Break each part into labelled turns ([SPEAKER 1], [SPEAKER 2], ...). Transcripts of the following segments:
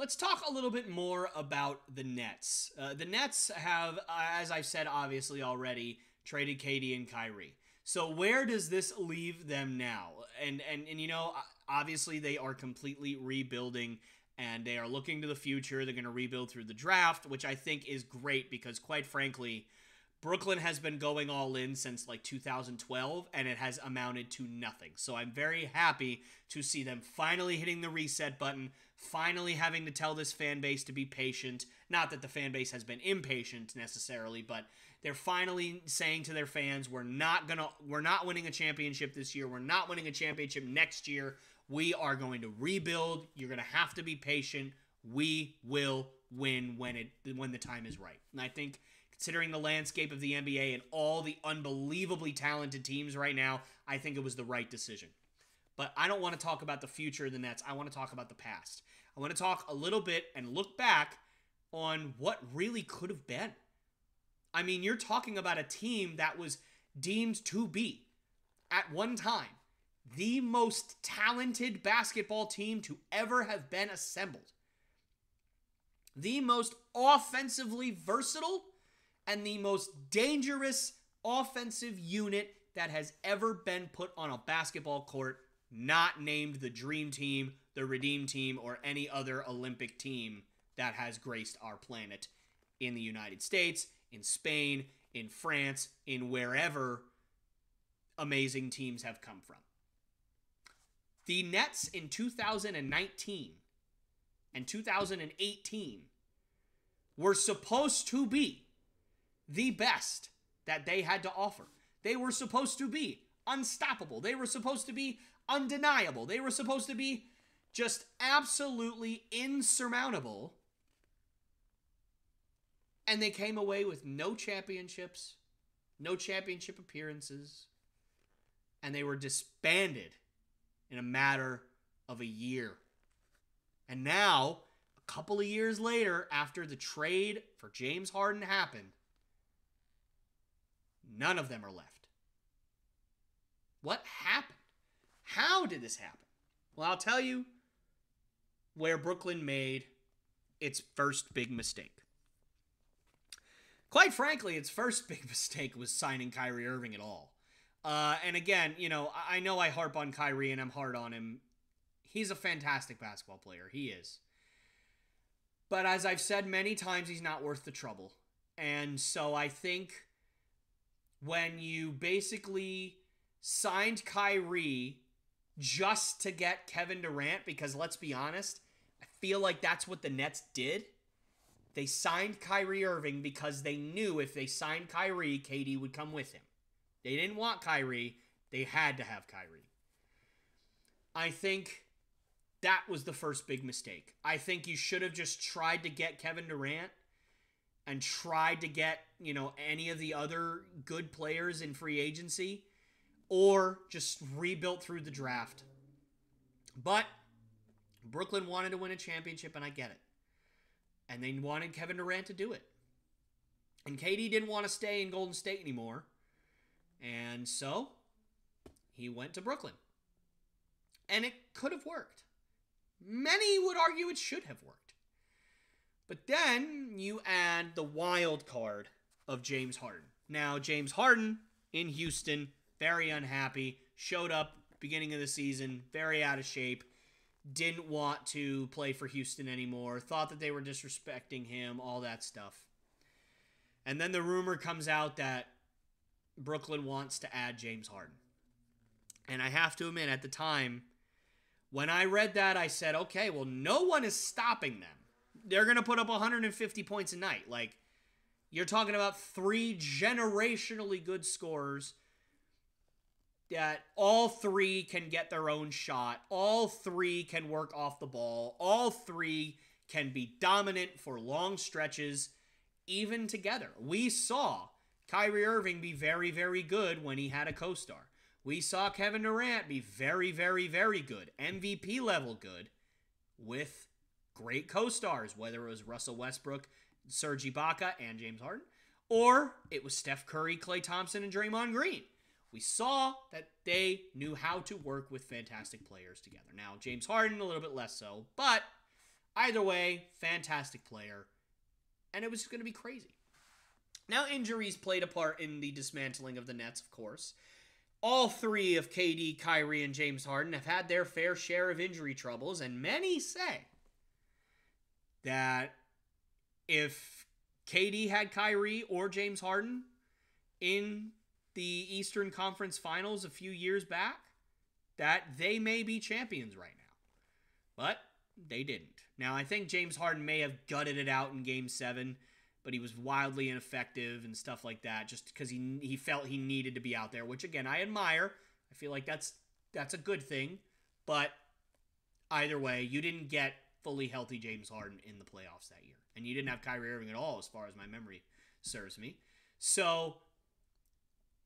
[SPEAKER 1] Let's talk a little bit more about the Nets. The Nets have, as I've said obviously already, traded KD and Kyrie. So where does this leave them now? And you know, obviously they are completely rebuilding and they are looking to the future. They're going to rebuild through the draft, which I think is great because quite frankly, Brooklyn has been going all in since like 2012, and it has amounted to nothing. So I'm very happy to see them finally hitting the reset button, finally having to tell this fan base to be patient. Not that the fan base has been impatient necessarily, but they're finally saying to their fans, we're not winning a championship this year. We're not winning a championship next year. We are going to rebuild. You're going to have to be patient. We will win when the time is right. And I think considering the landscape of the NBA and all the unbelievably talented teams right now, I think it was the right decision. But I don't want to talk about the future of the Nets. I want to talk about the past. I want to talk a little bit and look back on what really could have been. I mean, you're talking about a team that was deemed to be, at one time, the most talented basketball team to ever have been assembled. The most offensively versatile and the most dangerous offensive unit that has ever been put on a basketball court, not named the Dream Team, the Redeem Team, or any other Olympic team that has graced our planet in the United States, in Spain, in France, in wherever amazing teams have come from. The Nets in 2019 and 2018 were supposed to be the best that they had to offer. They were supposed to be unstoppable. They were supposed to be undeniable. They were supposed to be just absolutely insurmountable. And they came away with no championships, no championship appearances, and they were disbanded in a matter of a year. And now, a couple of years later, after the trade for James Harden happened, none of them are left. What happened? How did this happen? Well, I'll tell you where Brooklyn made its first big mistake. Quite frankly, its first big mistake was signing Kyrie Irving at all. And again, you know I harp on Kyrie and I'm hard on him. He's a fantastic basketball player. He is. But as I've said many times, he's not worth the trouble. And so I think when you basically signed Kyrie just to get Kevin Durant, because let's be honest, I feel like that's what the Nets did. They signed Kyrie Irving because they knew if they signed Kyrie, KD would come with him. They didn't want Kyrie. They had to have Kyrie. I think that was the first big mistake. I think you should have just tried to get Kevin Durant and tried to get, you know, any of the other good players in free agency, or just rebuilt through the draft. But Brooklyn wanted to win a championship, and I get it. And they wanted Kevin Durant to do it. And KD didn't want to stay in Golden State anymore. And so he went to Brooklyn. And it could have worked. Many would argue it should have worked. But then you add the wild card of James Harden. Now, James Harden in Houston, very unhappy, showed up beginning of the season, very out of shape, didn't want to play for Houston anymore, thought that they were disrespecting him, all that stuff. And then the rumor comes out that Brooklyn wants to add James Harden. And I have to admit, at the time, when I read that, I said, okay, well, no one is stopping them. They're going to put up 150 points a night. Like, you're talking about three generationally good scorers that all three can get their own shot. All three can work off the ball. All three can be dominant for long stretches, even together. We saw Kyrie Irving be very, very good when he had a co-star. We saw Kevin Durant be very, very, very good, MVP level good, with great co-stars, whether it was Russell Westbrook, Serge Ibaka, and James Harden, or it was Steph Curry, Klay Thompson, and Draymond Green. We saw that they knew how to work with fantastic players together. Now, James Harden, a little bit less so, but Either way, fantastic player. And it was going to be crazy. Now, injuries played a part in the dismantling of the Nets, of course. All three of KD, Kyrie, and James Harden have had their fair share of injury troubles, and many say that if KD had Kyrie or James Harden in the Eastern Conference Finals a few years back, that they may be champions right now. But they didn't. Now, I think James Harden may have gutted it out in Game 7, but he was wildly ineffective and stuff like that just because he felt he needed to be out there, which, again, I admire. I feel like that's a good thing. But either way, you didn't get fully healthy James Harden in the playoffs that year. And you didn't have Kyrie Irving at all, as far as my memory serves me. So,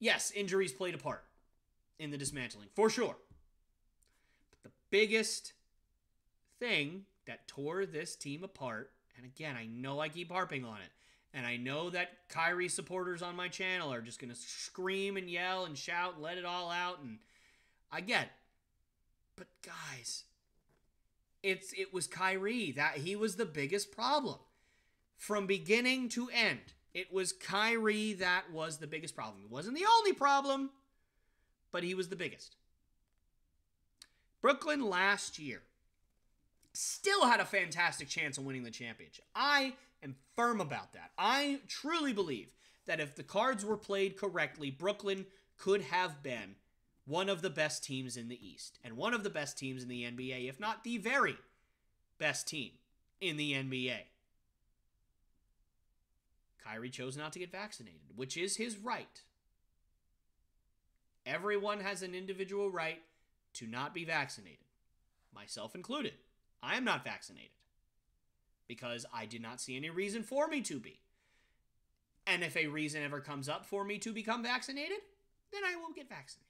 [SPEAKER 1] yes, injuries played a part in the dismantling, for sure. But the biggest thing that tore this team apart, and again, I know I keep harping on it, and I know that Kyrie supporters on my channel are just going to scream and yell and shout and let it all out, and I get it. But guys, it was Kyrie. That he was the biggest problem. From beginning to end, it was Kyrie that was the biggest problem. It wasn't the only problem, but he was the biggest. Brooklyn last year still had a fantastic chance of winning the championship. I am firm about that. I truly believe that if the cards were played correctly, Brooklyn could have been one of the best teams in the East and one of the best teams in the NBA, if not the very best team in the NBA. Kyrie chose not to get vaccinated, which is his right. Everyone has an individual right to not be vaccinated, myself included. I am not vaccinated because I did not see any reason for me to be. And if a reason ever comes up for me to become vaccinated, then I will get vaccinated.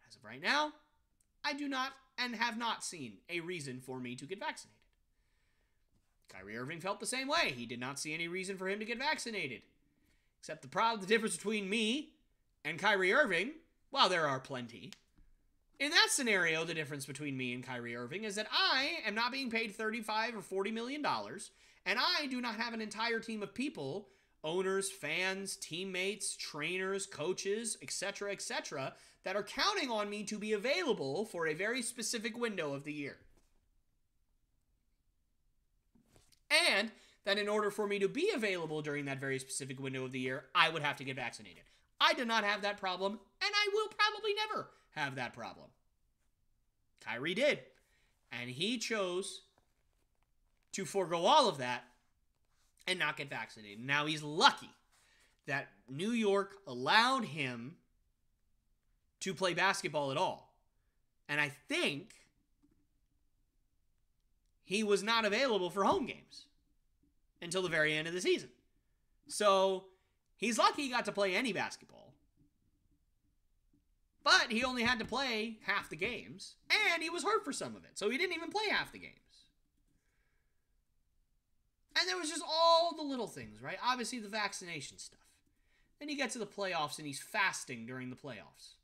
[SPEAKER 1] As of right now, I do not and have not seen a reason for me to get vaccinated. Kyrie Irving felt the same way. He did not see any reason for him to get vaccinated. Except the difference between me and Kyrie Irving, well, there are plenty. In that scenario, the difference between me and Kyrie Irving is that I am not being paid $35 or $40 million, and I do not have an entire team of people, owners, fans, teammates, trainers, coaches, etc., that are counting on me to be available for a very specific window of the year. And that in order for me to be available during that very specific window of the year, I would have to get vaccinated. I do not have that problem, and I will probably never have that problem. Kyrie did. And he chose to forego all of that and not get vaccinated. Now he's lucky that New York allowed him to play basketball at all. And I think he was not available for home games until the very end of the season. So he's lucky he got to play any basketball. But he only had to play half the games, and he was hurt for some of it, so he didn't even play half the games. And there was just all the little things, right? Obviously, the vaccination stuff. Then you get to the playoffs, and he's fasting during the playoffs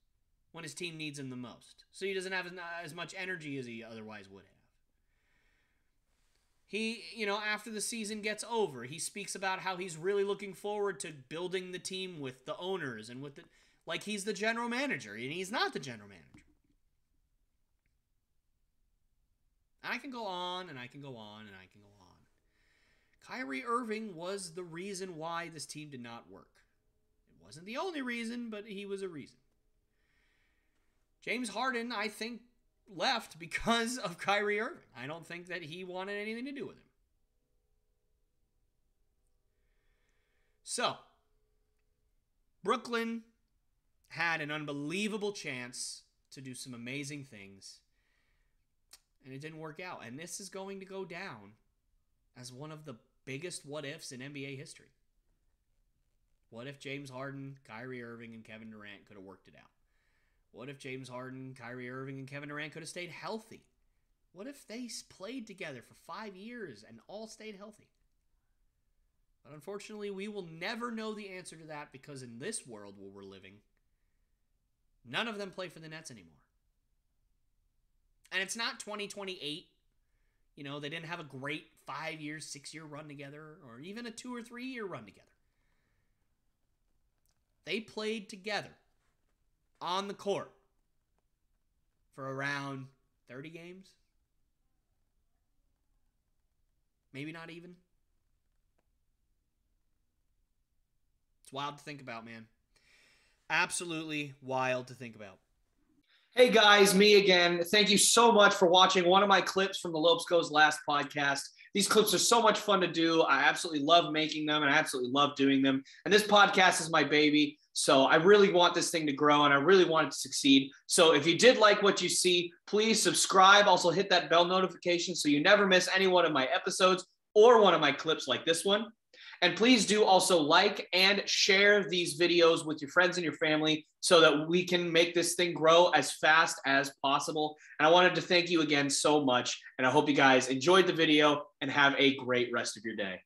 [SPEAKER 1] when his team needs him the most. So he doesn't have as much energy as he otherwise would have. He, after the season gets over, he speaks about how he's really looking forward to building the team with the owners and with the... like he's the general manager, and he's not the general manager. And I can go on, and I can go on, and I can go on. Kyrie Irving was the reason why this team did not work. It wasn't the only reason, but he was a reason. James Harden, I think, left because of Kyrie Irving. I don't think that he wanted anything to do with him. So, Brooklyn had an unbelievable chance to do some amazing things, and it didn't work out. And this is going to go down as one of the biggest what-ifs in NBA history. What if James Harden, Kyrie Irving, and Kevin Durant could have worked it out? What if James Harden, Kyrie Irving, and Kevin Durant could have stayed healthy? What if they played together for 5 years and all stayed healthy? But unfortunately, we will never know the answer to that because in this world where we're living, none of them play for the Nets anymore. And it's not 2028. You know, they didn't have a great 5-year, 6-year run together, or even a 2 or 3-year run together. They played together on the court for around 30 games. Maybe not even. It's wild to think about, man. Absolutely wild to think about.
[SPEAKER 2] Hey guys, me again. Thank you so much for watching one of my clips from the Lopes Goes Last podcast. These clips are so much fun to do. I absolutely love making them and I absolutely love doing them. And this podcast is my baby. So I really want this thing to grow and I really want it to succeed. So if you did like what you see, please subscribe. Also hit that bell notification so you never miss any one of my episodes or one of my clips like this one. And please do also like and share these videos with your friends and your family so that we can make this thing grow as fast as possible. And I wanted to thank you again so much. And I hope you guys enjoyed the video and have a great rest of your day.